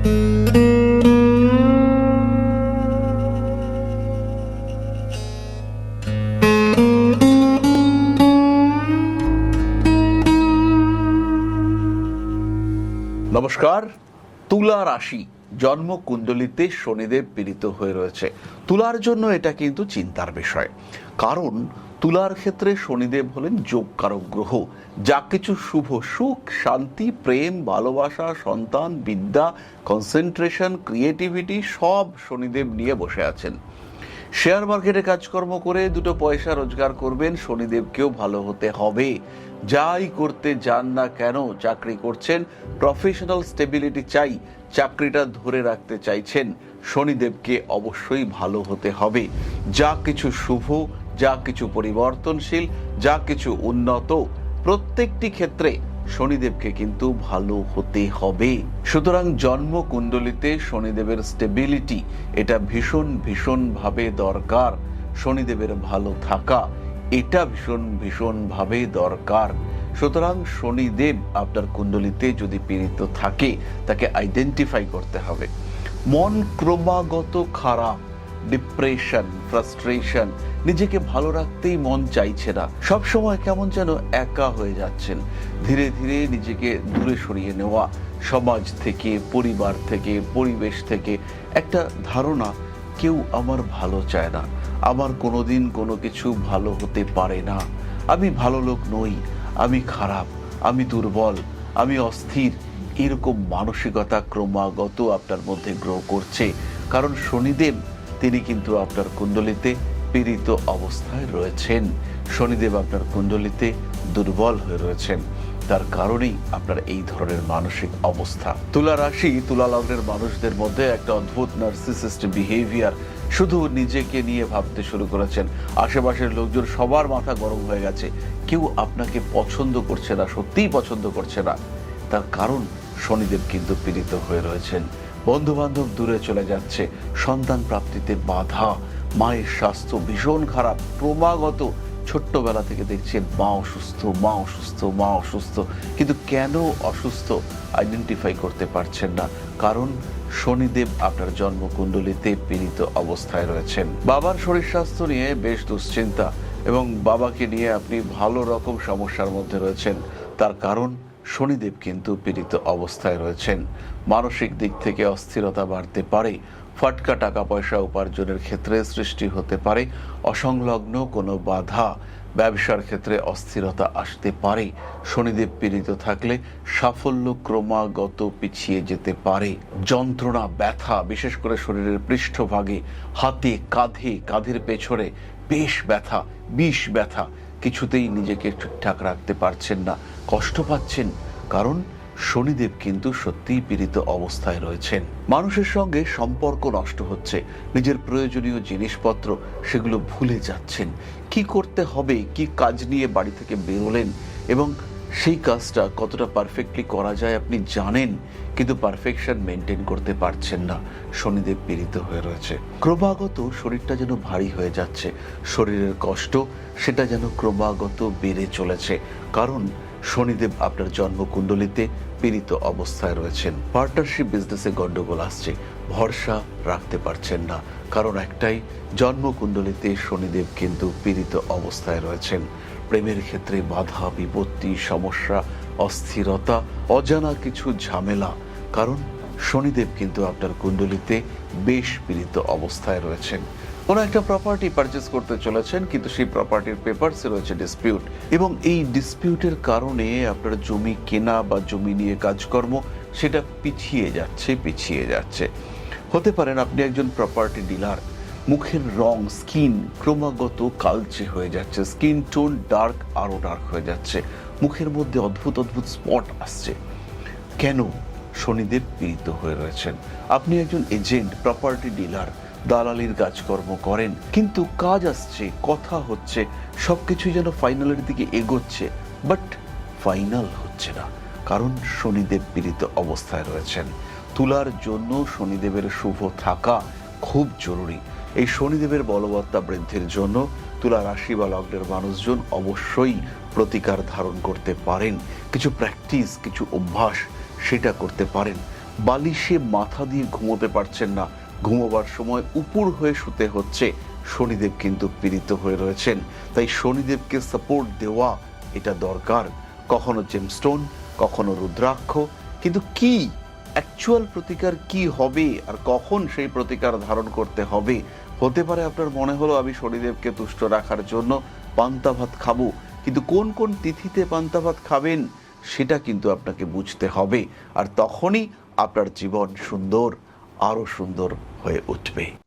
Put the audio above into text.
নমস্কার। তুলা রাশি জন্ম কুণ্ডলিতে শনিদেব পীড়িত হয়ে রয়েছে। তুলার জন্য এটা কিন্তু চিন্তার বিষয়, কারণ তুলার ক্ষেত্রে শনিদেব হলেন যোগকারক গ্রহ। যা কিছু শুভ, সুখ, শান্তি, প্রেম, ভালোবাসা, সন্তান, বিদ্যা, কনসেন্ট্রেশন, ক্রিয়েটিভিটি সব শনিদেব নিয়ে বসে আছেন। শেয়ার মার্কেটে কাজকর্ম করে দুটো পয়সা রোজগার করবেন, শনিদেবকেও ভালো হতে হবে। যাই করতে যান না কেন, চাকরি করছেন, প্রফেশনাল স্টেবিলিটি চাই, চাকরিটা ধরে রাখতে চাইছেন, শনিদেবকে অবশ্যই ভালো হতে হবে। যা কিছু শুভ, যা কিছু পরিবর্তনশীল, যা কিছু উন্নত, প্রত্যেকটি ক্ষেত্রে শনিদেবকে কিন্তু ভালো হতে হবে। সুতরাং জন্ম কুণ্ডলিতে শনিদেবের স্টেবিলিটি এটা ভীষণ ভাবে দরকার। শনিদেবের ভালো থাকা এটা ভীষণ ভাবে দরকার। সুতরাং শনিদেব আপনার কুণ্ডলিতে যদি পীড়িত থাকে, তাকে আইডেন্টিফাই করতে হবে। মন ক্রমাগত খারাপ, ডিপ্রেশন, ফ্রাস্ট্রেশন, নিজেকে ভালো রাখতেই মন চাইছে না, সব সময় কেমন যেন একা হয়ে যাচ্ছেন। ধীরে ধীরে নিজেকে দূরে সরিয়ে নেওয়া, সমাজ থেকে, পরিবার থেকে, পরিবেশ থেকে একটা ধারণা, কেউ আমার ভালো চায় না, আমার কোনোদিন কোনো কিছু ভালো হতে পারে না, আমি ভালো লোক নই, আমি খারাপ, আমি দুর্বল, আমি অস্থির, এরকম মানসিকতা ক্রমাগত আপনার মধ্যে গ্রো করছে। কারণ শনিদেব তিনি কিন্তু আপনার কুণ্ডলিতে পীড়িত অবস্থায় রয়েছেন। শনিদেব আপনার কুণ্ডলিতে দুর্বল হয়ে রয়েছেন, তার কারণেই আপনার এই ধরনের মানসিক অবস্থা। তুলা রাশি, তুলা লগ্নের মানুষদের মধ্যে একটা অদ্ভুত নার্সিসিস্ট বিহেভিয়ার। শুধু নিজেকে নিয়ে ভাবতে শুরু করেছেন, আশেপাশের লোকজন সবার মাথা গরম হয়ে গেছে, কেউ আপনাকে পছন্দ করছে না, সত্যিই পছন্দ করছে না। তার কারণ শনিদেব কিন্তু পীড়িত হয়ে রয়েছেন। বন্ধু বান্ধব দূরে চলে যাচ্ছে, সন্তান প্রাপ্তিতে বাধা, মায়ের স্বাস্থ্য ভীষণ খারাপ, ক্রমাগত ছোট্টবেলা থেকে দেখছেন মা অসুস্থ, মা অসুস্থ, মা অসুস্থ, কিন্তু কেন অসুস্থ আইডেন্টিফাই করতে পারছেন না। কারণ শনিদেব আপনার জন্মকুণ্ডলিতে পীড়িত অবস্থায় রয়েছেন। বাবার শরীর স্বাস্থ্য নিয়ে বেশ দুশ্চিন্তা এবং বাবাকে নিয়ে আপনি ভালো রকম সমস্যার মধ্যে রয়েছেন। তার কারণ শনিদেব কিন্তু পীড়িত অবস্থায় রয়েছেন। মানসিক দিক থেকে অস্থিরতা বাড়তে পারে, ফাটকা টাকা পয়সা উপার্জনের ক্ষেত্রে সৃষ্টি হতে পারে অসংলগ্ন কোনো বাধা, ব্যবসার ক্ষেত্রে অস্থিরতা আসতে পারে। শনিদেব পীড়িত থাকলে সাফল্য ক্রমাগত পিছিয়ে যেতে পারে। যন্ত্রণা, ব্যথা, বিশেষ করে শরীরের পৃষ্ঠভাগে, হাতে, কাঁধে, কাঁধের পেছনে বেশ ব্যথা, বিষ ব্যথা, কিছুতেই নিজেকে ঠিকঠাক রাখতে পারছেন না, কষ্ট পাচ্ছেন, কারণ শনিদেব কিন্তু সত্যিই পীড়িত অবস্থায় রয়েছেন। মানুষের সঙ্গে সম্পর্ক নষ্ট হচ্ছে, নিজের প্রয়োজনীয় জিনিসপত্র সেগুলো ভুলে যাচ্ছেন। কি করতে হবে, কি কাজ নিয়ে বাড়ি থেকে বেরোলেন এবং সেই কাজটা কতটা পারফেক্টলি করা যায় আপনি জানেন, কিন্তু পারফেকশন মেনটেন করতে পারছেন না। শনিদেব পীড়িত হয়ে রয়েছে। ক্রমাগত শরীরটা যেন ভারী হয়ে যাচ্ছে, শরীরের কষ্ট সেটা যেন ক্রমাগত বেড়ে চলেছে, কারণ শনিদেব আপনার জন্মকুণ্ডলিতে পীড়িত অবস্থায় রয়েছেন। পার্টনারশিপ বিজনেসে গন্ডগোল আসছে, ভরসা রাখতে পারছেন না, কারণ একটাই, জন্মকুণ্ডলিতে শনিদেব কিন্তু পীড়িত অবস্থায় রয়েছেন। প্রেমের ক্ষেত্রে বাধা, বিপত্তি, সমস্যা, অস্থিরতা, অজানা কিছু ঝামেলা, কারণ শনিদেব কিন্তু আপনার কুণ্ডলিতে বেশ পীড়িত অবস্থায় রয়েছেন। কোনো একটা প্রপার্টি পারচেস করতে চলেছেন, কিন্তু সেই প্রপার্টির পেপারসে রয়েছে ডিসপিউট, এবং এই ডিসপিউটের কারণে আপনার জমি কেনা বা জমি নিয়ে কাজকর্ম সেটা পিছিয়ে যাচ্ছে। হতে পারেন আপনি একজন প্রপার্টি ডিলার, মুখের রং, স্কিন ক্রমাগত কালচে হয়ে যাচ্ছে, স্কিন টোন ডার্ক, আরো ডার্ক হয়ে যাচ্ছে, মুখের মধ্যে অদ্ভুত স্পট আসছে। কেন? শনিদেব পীড়িত হয়ে রয়েছেন। আপনি একজন এজেন্ট, প্রপার্টি ডিলার, দালালির কাজকর্ম করেন, কিন্তু কাজ আসছে, কথা হচ্ছে, সবকিছুই যেন ফাইনালের দিকে এগোচ্ছে, বাট ফাইনাল হচ্ছে না, কারণ শনিদেব পীড়িত অবস্থায় রয়েছেন। তুলার জন্য শনিদেবের শুভ থাকা খুব জরুরি। এই শনিদেবের বলবত্তা বৃদ্ধির জন্য তুলা রাশি বা লগ্নের মানুষজন অবশ্যই প্রতিকার ধারণ করতে পারেন। কিছু প্র্যাকটিস, কিছু অভ্যাস সেটা করতে পারেন। বালিশে মাথা দিয়ে ঘুমোতে পারছেন না, ঘুমোবার সময় উপুড় হয়ে শুতে হচ্ছে, শনিদেব কিন্তু পীড়িত হয়ে রয়েছেন। তাই শনিদেবকে সাপোর্ট দেওয়া এটা দরকার। কখনো জেমস্টোন, কখনো রুদ্রাক্ষ, কিন্তু কি অ্যাকচুয়াল প্রতিকার কি হবে আর কখন সেই প্রতিকার ধারণ করতে হবে? হতে পারে আপনার মনে হলো আমি শনিদেবকে তুষ্ট রাখার জন্য পান্তা ভাত খাবো, কিন্তু কোন কোন তিথিতে পান্তা ভাত খাবেন সেটা কিন্তু আপনাকে বুঝতে হবে, আর তখনই আপনার জীবন সুন্দর, আরো সুন্দর হয়ে উঠবে।